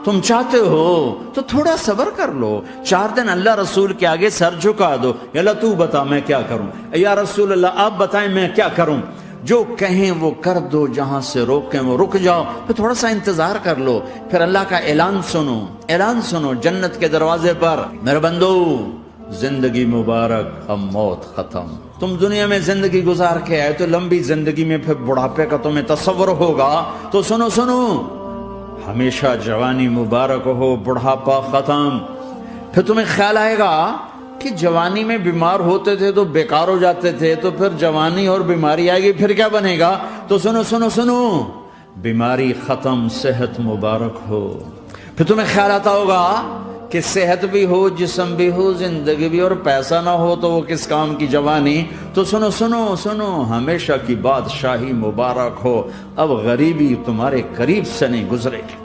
تم چاہتے ہو تو تھوڑا صبر کر لو، 4 دن اللہ رسول کے آگے سر جھکا دو، یا اللہ تو بتا میں کیا کروں، یا رسول اللہ آپ بتائیں میں کیا کروں، جو کہیں وہ کر دو، جہاں سے روکیں وہ رک جاؤ، پھر تھوڑا سا انتظار کر لو، پھر اللہ کا اعلان سنو، اعلان سنو جنت کے دروازے پر، میرے بندو زندگی مبارک اب موت ختم، تم دنیا میں زندگی گزار کے آئے تو لمبی زندگی میں پھر بڑھاپے کا تمہیں تصور ہوگا، تو سنو سنو، ہمیشہ جوانی مبارک ہو، بڑھاپا ختم، پھر تمہیں خیال آئے گا کہ جوانی میں بیمار ہوتے تھے تو بیکار ہو جاتے تھے، تو پھر جوانی اور بیماری آئے گی پھر کیا بنے گا، تو سنو سنو سنو، بیماری ختم، صحت مبارک ہو، پھر تمہیں خیال آتا ہوگا کہ صحت بھی ہو، جسم بھی ہو، زندگی بھی، اور پیسہ نہ ہو تو وہ کس کام کی جوانی، تو سنو سنو سنو، ہمیشہ کی بادشاہی مبارک ہو، اب غریبی تمہارے قریب سے نہیں گزرے گی۔